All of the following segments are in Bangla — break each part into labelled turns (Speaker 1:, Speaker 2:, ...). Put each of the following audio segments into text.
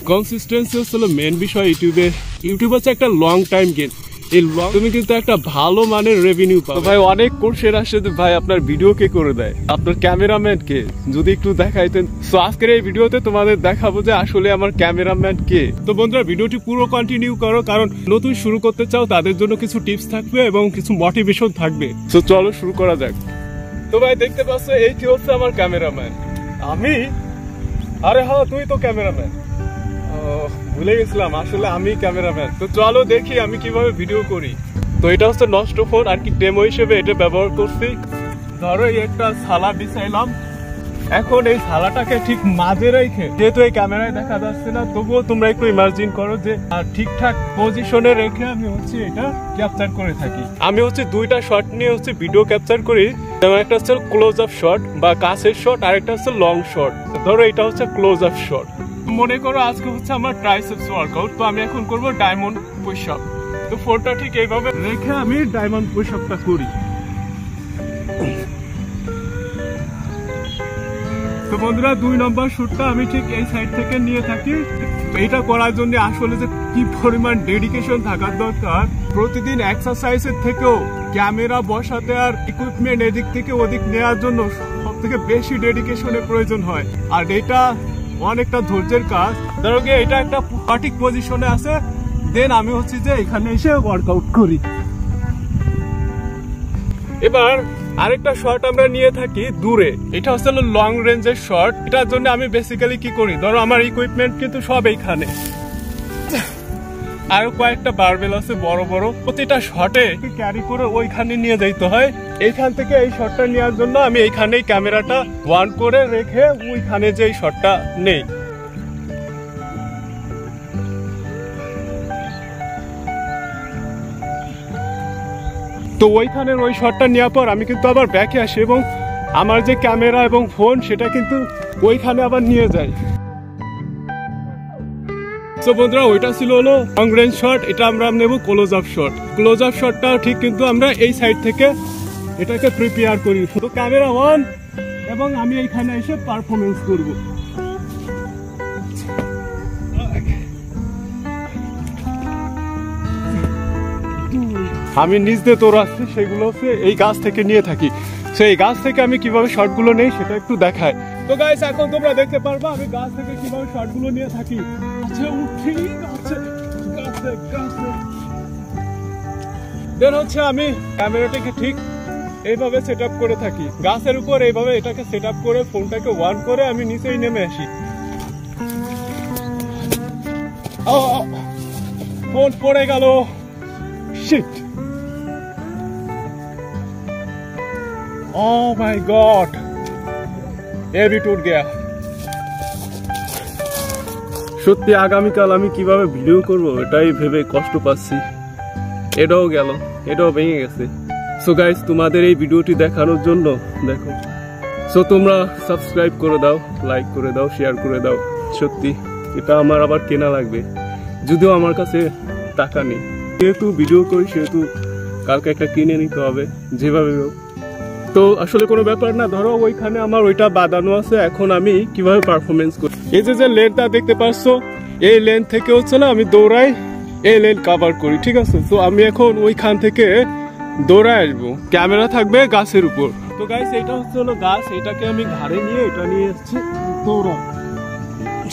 Speaker 1: কনসিস্টেন্সি হলো মেন বিষয়। ইউটিউব হচ্ছে একটা লং টাইম গেম। এই লং তুমি কিন্তু একটা ভালো মানের রেভিনিউ পাবে। ভাই অনেক কোর্সের আসে ভাই আপনার ভিডিও কে করে দেয়, আপনার ক্যামেরাম্যান কে যদি একটু দেখাইতেন। সো আজকের এই ভিডিওতে তোমাদের দেখাবো যে আসলে আমার ক্যামেরাম্যান কে। তো বন্ধুরা ভিডিওটি পুরো কন্টিনিউ করো, কারণ নতুন শুরু করতে চাও তাদের জন্য কিছু টিপস থাকবে এবং কিছু মোটিভেশন থাকবে। সো চলো শুরু করা যাক। তো ভাই দেখতে পাচ্ছ এইটি হচ্ছে আমার ক্যামেরাম্যান। আমি আরে হ্যাঁ তুই তো ক্যামেরাম্যান, ভুলে গেছিলাম আসলে আমি ক্যামেরাম্যান। তো চলো দেখি আমি কিভাবে ভিডিও করি। তো এটা হচ্ছে নষ্ট ফোন আর কি, ডেমো হিসেবে এটা ব্যবহার করছি। ধরো এই একটা থালা বিছাইলাম, এখন এই থালাটাকে ঠিক মাঝে রেখে, যেহেতু এই ক্যামেরায় দেখা যাচ্ছে না তবুও তোমরা একটু ইমাজিন করো যে ঠিকঠাক পজিশনে রেখে আমি হচ্ছে এটা ক্যাপচার করে থাকি। আমি হচ্ছে দুইটা শট নিয়ে হচ্ছে ভিডিও ক্যাপচার করি। যেমন একটা হচ্ছে ক্লোজ আপ শট বা কাছের শট, আর একটা হচ্ছে লং শট। ধরো এটা হচ্ছে ক্লোজ আপ শট। মনে করো আজকে হচ্ছে আমার ট্রাইসেপস ওয়ার্কআউট, তো আমি এখন করব ডায়মন্ড পুশ আপ। তো ফোনটা ঠিক এইভাবে রেখে আমি ডায়মন্ড পুশ আপটা করি। তো বন্ধুরা 2 নম্বর শুটটা আমি ঠিক এই সাইড থেকে নিয়ে থাকি। এটা করার জন্য আসলে যে কি পরিমাণ ডেডিকেশন থাকার দরকার। প্রতিদিন এক্সারসাইজের থেকেও ক্যামেরা বসাতে আর ইকুইপমেন্ট এদিক থেকে ওদিক নেওয়ার জন্য সব থেকে বেশি ডেডিকেশনের প্রয়োজন হয়। আর এটা অনেকটা ধৈর্যের কাজ। ধরো এটা একটা সঠিক পজিশনে আছে, দেন আমি হচ্ছে যে এখানে এসে ওয়ার্কআউট করি। এবার আরেকটা শট আমরা নিয়ে থাকি দূরে, এটা হচ্ছে লং রেঞ্জের শট। এটার জন্য আমি বেসিক্যালি কি করি, ধরো আমার ইকুইপমেন্ট কিন্তু সব এইখানে, আর কয়েকটা বারবেল আছে বড় বড়। প্রতিটা শটে ক্যারি করে ওইখানে নিয়ে যাইতে হয়। এইখান থেকে এই শটটা নেওয়ার জন্য আমি এইখানেই ক্যামেরাটা ওয়ান করে রেখে ওইখানে যে এই শটটা নেই। তো ওইখানের ওই শটটা নেওয়ার পর আমি কিন্তু আবার ব্যাকে আসি এবং আমার যে ক্যামেরা এবং ফোন সেটা কিন্তু ওইখানে আবার নিয়ে যাই। তো বন্ধুরা ওইটা ছিল হলো লং রেঞ্জ শট, এটা আমরা নেব close up shot. Close up শটটাও ঠিক কিন্তু আমরা এই সাইড থেকে এটাকে প্রিপেয়ার করি। তো ক্যামেরা অন এবং আমি এইখানে এসে পারফরমেন্স করব। আমি নিজ দিয়ে তোড়াচ্ছি, সেগুলো হচ্ছে এই গাছ থেকে নিয়ে থাকি। সেই গাছ থেকে আমি কিভাবে শটগুলো নেই সেটা একটু দেখাই। তো গাইস এখন তোমরা দেখতে পারবা আমি গাছ থেকে কিভাবে শটগুলো নিয়ে থাকি। দেন হচ্ছে আমি ক্যামেরাটাকে ঠিক এইভাবে সেট আপ করে থাকি গাছের উপর, এইভাবে এটাকে সেট আপ করে ফোনটাকে ওয়ান করে আমি নিচেই নেমে আসি। ফোন পড়ে গেল, শিট। Oh my God! ये भी टूट गया। সত্যি আগামীকাল আমি কিভাবে ভিডিও করব এটাই ভেবে কষ্ট পাচ্ছি। এটাও গেল, এটাও ভেঙে গেছে। সো গাইস তোমাদের এই ভিডিওটি দেখানোর জন্য দেখো, সো তোমরা সাবস্ক্রাইব করে দাও, লাইক করে দাও, শেয়ার করে দাও। সত্যি এটা আমার আবার কেনা লাগবে, যদিও আমার কাছে টাকা নেই। যেহেতু ভিডিও করি সেহেতু কালকে একটা কিনে নিতে হবে যেভাবে হোক। তো আসলে কোনো ব্যাপার না। ধরো ওইখানে আমার ওইটা বাঁধানো আছে, এখন আমি কিভাবে পারফরমেন্স করি। এই যে লেনটা দেখতে পাচ্ছ, এই লেন থেকে হচ্ছে না আমি দৌড়াই, এই লেন কভার করি, ঠিক আছে। তো আমি এখন ওইখান থেকে দৌড়ায় আসবো, ক্যামেরা থাকবে গাছের উপর। তো গাইস এটা হচ্ছে হলো গাছ, এটাকে আমি ঘাড়ে নিয়ে এটা নিয়ে এসেছি দৌড়া।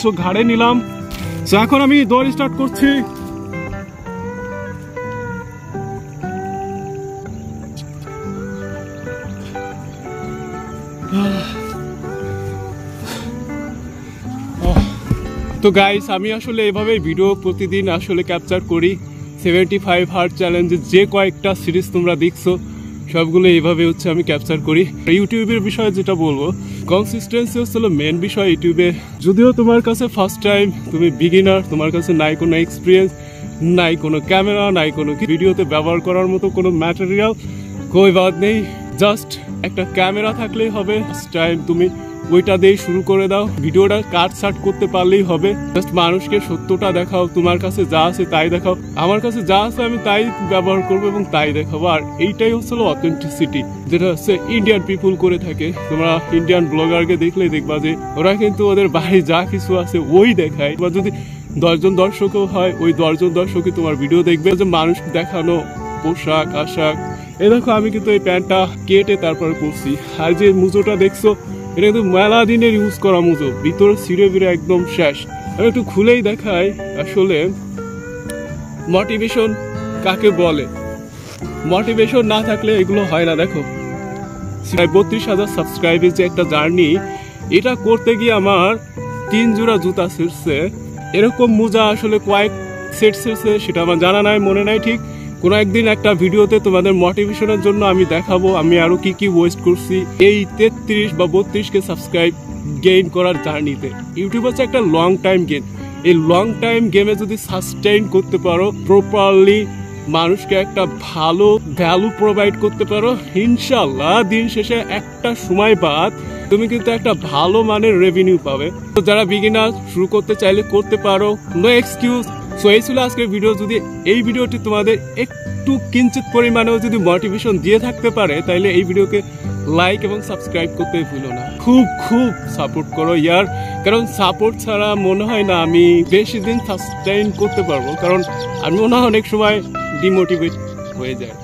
Speaker 1: সো ঘাড়ে নিলাম, সো এখন আমি দৌড় স্টার্ট করছি। তো গাইস আমি আসলে এভাবে ভিডিও প্রতিদিন আসলে ক্যাপচার করি। 75 হার্ট চ্যালেঞ্জের যে কয়েকটা সিরিজ তোমরা দেখছো সবগুলো এইভাবে হচ্ছে আমি ক্যাপচার করি। ইউটিউবের বিষয়ে যেটা বলবো, কনসিস্টেন্সি হচ্ছে মেন বিষয় ইউটিউবে। যদিও তোমার কাছে ফার্স্ট টাইম, তুমি বিগিনার, তোমার কাছে নাই কোনো এক্সপিরিয়েন্স, নাই কোনো ক্যামেরা, নাই কোনো ভিডিওতে ব্যবহার করার মতো কোনো ম্যাটেরিয়াল, কোই বাদ নেই। জাস্ট একটা ক্যামেরা থাকলেই হবে। ফার্স্ট টাইম তুমি ওইটা দিয়ে শুরু করে দাও। ভিডিওটা কাট সাট করতে পারলেই হবে, জাস্ট মানুষকে সত্যটা দেখাও, তোমার কাছে যা আছে তাই দেখাও, আমার কাছে যা আছে আমি তাই ব্যবহার করবো এবং তাই দেখাবো। আর এইটাই হচ্ছে অথেন্টিসিটি, যেটা হচ্ছে ইন্ডিয়ান পিপুল করে থাকে। তোমরা ইন্ডিয়ান ব্লগারকে দেখলেই দেখবা যে ওরা কিন্তু ওদের বাড়ি যা কিছু আছে ওই দেখায়। বা যদি 10 জন দর্শকও হয়, ওই 10 জন দর্শকই তোমার ভিডিও দেখবে। যে মানুষ দেখানো পোশাক আশাক, এই দেখো আমি কিন্তু এই প্যান্টটা কেটে তারপর করছি। আর যে মুজোটা দেখছো, এটা কিন্তু মেলা দিনের ইউজ করা মুজো, ভিতরে ছিঁড়ে বিড়ে একদম শেষ। আমি একটু খুলেই দেখাই আসলে মোটিভেশন কাকে বলে। মোটিভেশন না থাকলে এগুলো হয় না। দেখো 32,000 সাবস্ক্রাইবের যে একটা জার্নি, এটা করতে গিয়ে আমার 3 জোড়া জুতা ছিঁড়ছে। এরকম মোজা আসলে কয়েক সেট ছিঁড়ছে, সেটা আমার জানা নাই, মনে নাই ঠিক। কোনো একদিন একটা ভিডিওতে তোমাদের মোটিভেশনের জন্য আমি দেখাবো আমি আরো কি কি ওয়েস্ট করছি এই 33 বা 32কে সাবস্ক্রাইব গেইন করার জার্নিতে। ইউটিউব হচ্ছে একটা লং টাইম গেম। এই লং টাইম গেমে যদি সাস্টেইন করতে পারো, প্রপারলি মানুষকে একটা ভালো ভ্যালু প্রোভাইড করতে পারো, ইনশাল্লাহ দিন শেষে একটা সময় বাদ তুমি কিন্তু একটা ভালো মানের রেভিনিউ পাবে। তো যারা বিগিনার শুরু করতে চাইলে করতে পারো, নো এক্সকিউজ। সো এই ছিল আজকের ভিডিও। যদি এই ভিডিওটি তোমাদের একটু কিঞ্চিত পরিমাণেও যদি মোটিভেশন দিয়ে থাকতে পারে, তাহলে এই ভিডিওকে লাইক এবং সাবস্ক্রাইব করতে ভুলো না। খুব খুব সাপোর্ট করো ইয়ার, কারণ সাপোর্ট ছাড়া মনে হয় না আমি বেশি দিন সাস্টেইন করতে পারবো। কারণ আমি মনে হয় অনেক সময় ডিমোটিভেট হয়ে যায়।